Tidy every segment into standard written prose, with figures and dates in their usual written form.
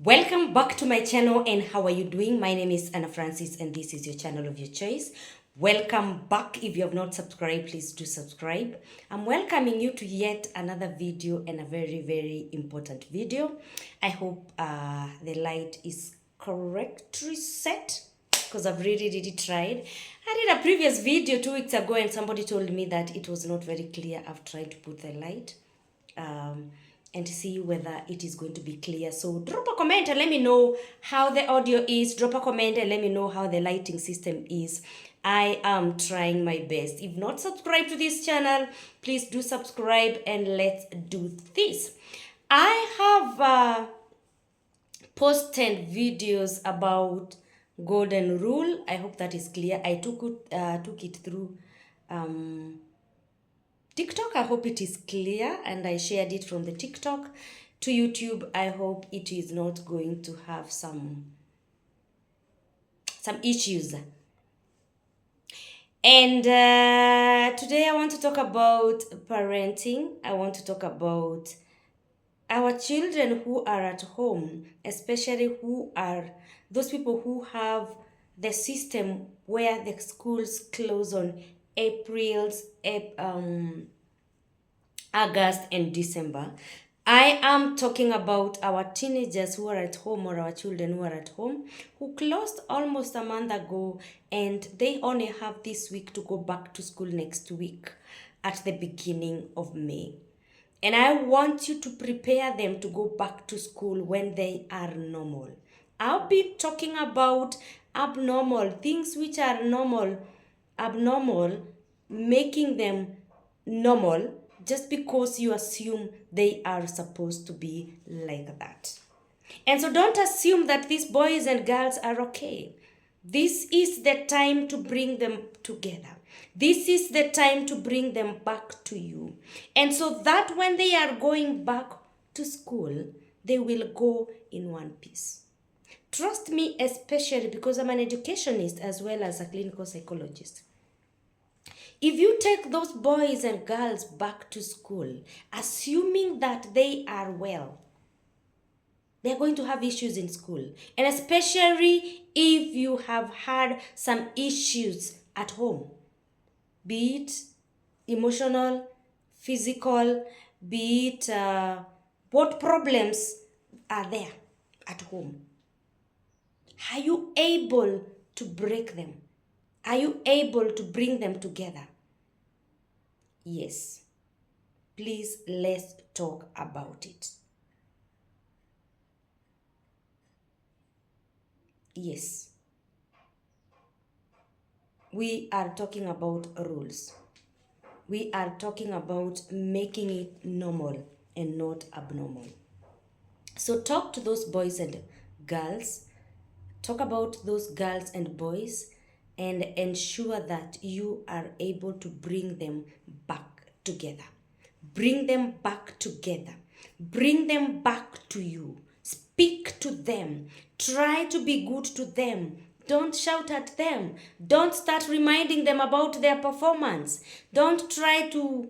Welcome back to my channel, and how are you doing? My name is Anna Francis and this is your channel of your choice. Welcome back. If you have not subscribed, please do subscribe. I'm welcoming you to yet another video, and a very important video. I hope the light is correctly set because I've really tried. I did a previous video 2 weeks ago and somebody told me that it was not very clear. I've tried to put the light and see whether it is going to be clear. So drop a comment and let me know how the audio is. Drop a comment and let me know how the lighting system is. I am trying my best. If not subscribed to this channel, please do subscribe and let's do this. I have posted videos about golden rule. I hope that is clear. I took it through TikTok. I hope it is clear, and I shared it from the TikTok to YouTube. I hope it is not going to have some issues. And today I want to talk about parenting. I want to talk about our children who are at home, especially who are those people who have the system where the schools close on August and December. I am talking about our teenagers who are at home, or our children who are at home, who closed almost a month ago, and they only have this week to go back to school next week at the beginning of May. And I want you to prepare them to go back to school when they are normal. I'll be talking about abnormal things which are abnormal, making them normal just because you assume they are supposed to be like that. And so don't assume that these boys and girls are okay. This is the time to bring them together. This is the time to bring them back to you. And so that when they are going back to school, they will go in one piece. Trust me, especially because I'm an educationist as well as a clinical psychologist. If you take those boys and girls back to school, assuming that they are well, they're going to have issues in school. And especially if you have had some issues at home, be it emotional, physical, be it what problems are there at home. Are you able to break them? Are you able to bring them together? Yes. Please, let's talk about it. Yes. We are talking about rules. We are talking about making it normal and not abnormal. So talk to those boys and girls. Talk about those girls and boys and ensure that you are able to bring them back together. Bring them back together. Bring them back to you. Speak to them. Try to be good to them. Don't shout at them. Don't start reminding them about their performance. Don't try to,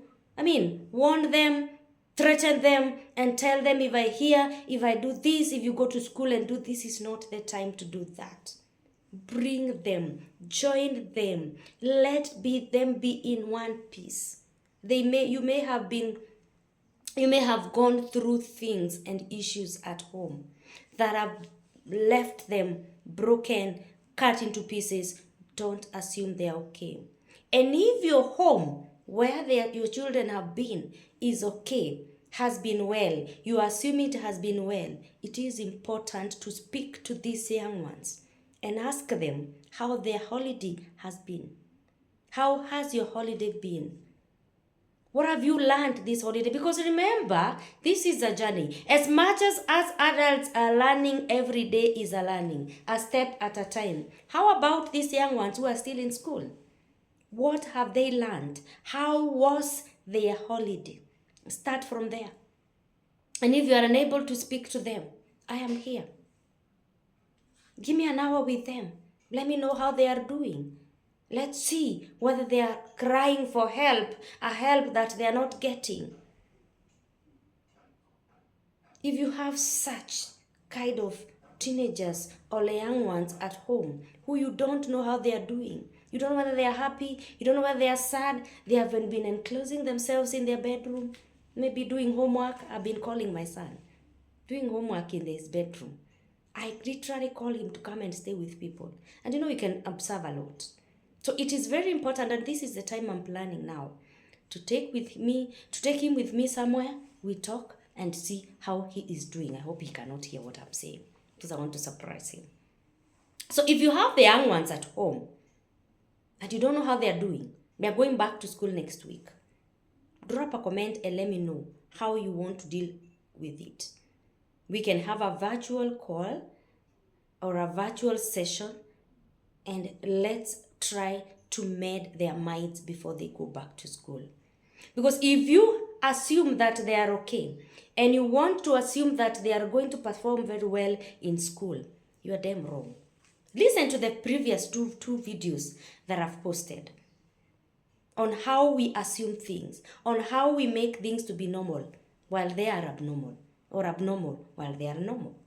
warn them, threaten them, and tell them if I do this, if you go to school and do this, is not the time to do that. Bring them, join them, let them be in one piece. You may have gone through things and issues at home that have left them broken, cut into pieces. Don't assume they're okay. And if your home where your children have been is okay, has been well, you assume it has been well, it is important to speak to these young ones and ask them how their holiday has been. How has your holiday been? What have you learned this holiday? Because remember, this is a journey. As much as adults are learning, every day is a learning, a step at a time. How about these young ones who are still in school? What have they learned? How was their holiday? Start from there. And if you are unable to speak to them, I am here. Give me an hour with them. Let me know how they are doing. Let's see whether they are crying for help, a help that they are not getting. If you have such kind of teenagers or young ones at home who you don't know how they are doing. You don't know whether they are happy, you don't know whether they are sad, they haven't been enclosing themselves in their bedroom, maybe doing homework. I've been calling my son, doing homework in his bedroom. I literally call him to come and stay with people. And you can observe a lot. So it is very important, and this is the time I'm planning now to take him with me somewhere. We talk and see how he is doing. I hope he cannot hear what I'm saying because I want to surprise him. So if you have the young ones at home and you don't know how they are doing, they are going back to school next week, drop a comment and let me know how you want to deal with it. We can have a virtual call or a virtual session and let's try to mend their minds before they go back to school. Because if you assume that they are okay and you want to assume that they are going to perform very well in school, you are damn wrong. Listen to the previous two videos that I've posted on how we assume things, on how we make things to be normal while they are abnormal, or abnormal while they are normal.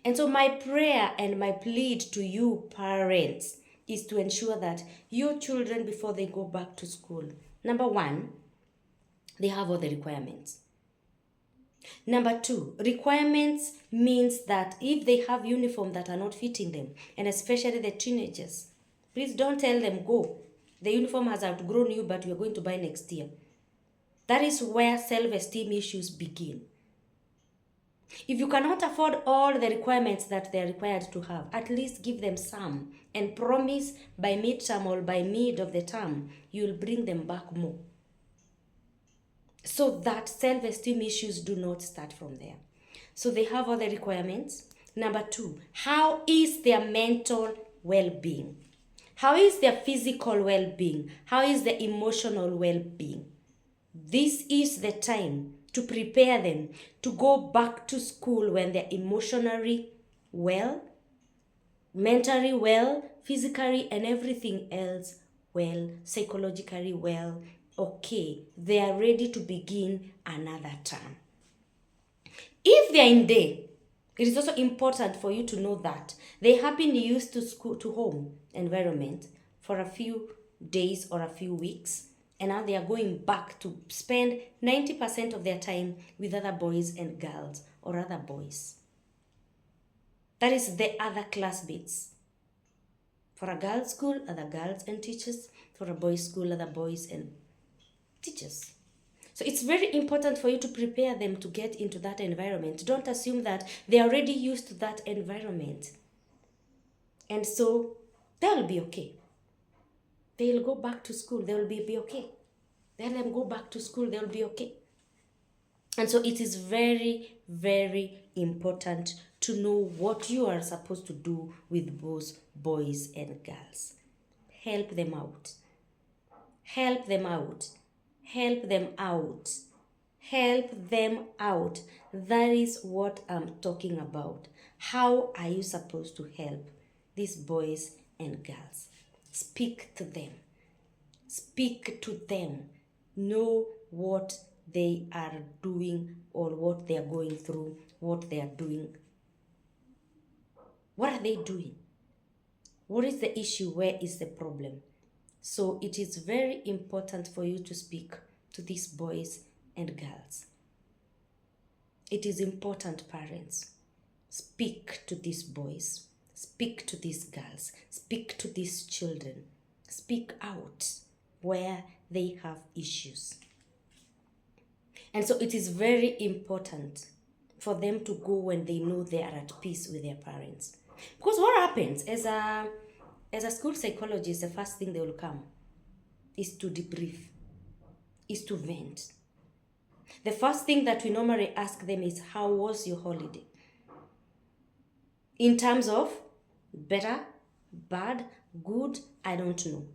And so my prayer and my plead to you parents is to ensure that your children, before they go back to school, number one, they have all the requirements. Number two, requirements means that if they have uniform that are not fitting them, and especially the teenagers, please don't tell them, go. The uniform has outgrown you, but you're going to buy next year. That is where self-esteem issues begin. If you cannot afford all the requirements that they're required to have, at least give them some and promise by midterm or by mid of the term, you'll bring them back more. So that self-esteem issues do not start from there. So they have all the requirements. Number two, how is their mental well-being? How is their physical well-being? How is their emotional well-being? This is the time to prepare them to go back to school when they're emotionally well, mentally well, physically and everything else well, psychologically well. Okay, they are ready to begin another term. If they are in day, it is also important for you to know that they have been used to school, to home environment for a few days or a few weeks, and now they are going back to spend 90% of their time with other boys and girls or other boys. That is the other classmates. For a girls' school, other girls and teachers. For a boys' school, other boys and teachers. So it's very important for you to prepare them to get into that environment. Don't assume that they are already used to that environment. And so they'll be okay. They'll go back to school. They'll be okay. Let them go back to school. They'll be okay. And so it is very, very important to know what you are supposed to do with both boys and girls. Help them out. Help them out. Help them out. Help them out. That is what I'm talking about. How are you supposed to help these boys and girls? Speak to them. Speak to them. Know what they are doing or what they are going through, what they are doing. What are they doing? What is the issue? Where is the problem? So it is very important for you to speak to these boys and girls. It is important, parents. Speak to these boys. Speak to these girls. Speak to these children. Speak out where they have issues. And so it is very important for them to go when they know they are at peace with their parents. Because what happens as a school psychologist, the first thing they will come is to debrief, is to vent. The first thing that we normally ask them is, how was your holiday? In terms of better, bad, good, I don't know.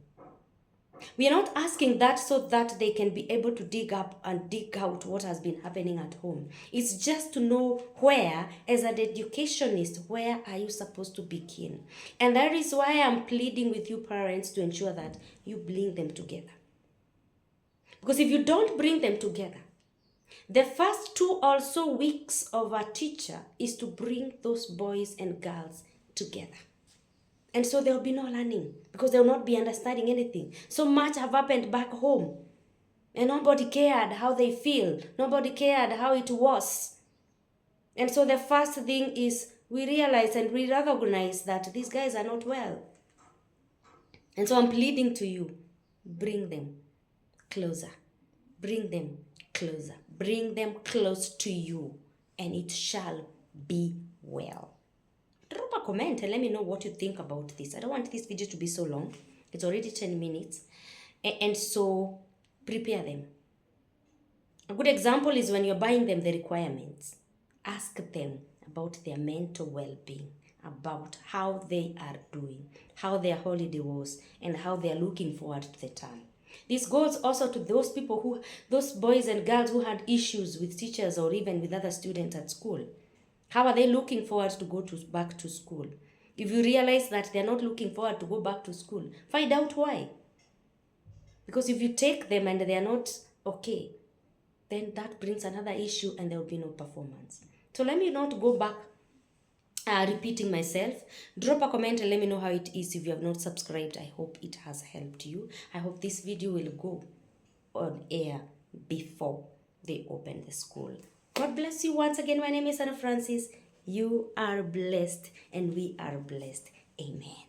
We are not asking that so that they can be able to dig up and dig out what has been happening at home. It's just to know where, as an educationist, where are you supposed to begin? And that is why I'm pleading with you parents to ensure that you bring them together. Because if you don't bring them together, The first 2 also weeks of a teacher is to bring those boys and girls together. And so there will be no learning because they will not be understanding anything. So much have happened back home. And nobody cared how they feel. Nobody cared how it was. And so the first thing is we realize and we recognize that these guys are not well. And so I'm pleading to you, bring them closer. Bring them closer. Bring them close to you, and it shall be well. Drop a comment and let me know what you think about this. I don't want this video to be so long. It's already 10 minutes. And so prepare them. A good example is when you're buying them the requirements. Ask them about their mental well-being, about how they are doing, how their holiday was, and how they are looking forward to the term. This goes also to those people those boys and girls who had issues with teachers or even with other students at school. How are they looking forward to back to school? If you realize that they're not looking forward to go back to school, find out why. Because if you take them and they're not okay, then that brings another issue and there will be no performance. So let me not go back repeating myself. Drop a comment and let me know how it is. If you have not subscribed, I hope it has helped you. I hope this video will go on air before they open the school. God bless you once again. My name is Anna Francis. You are blessed and we are blessed. Amen.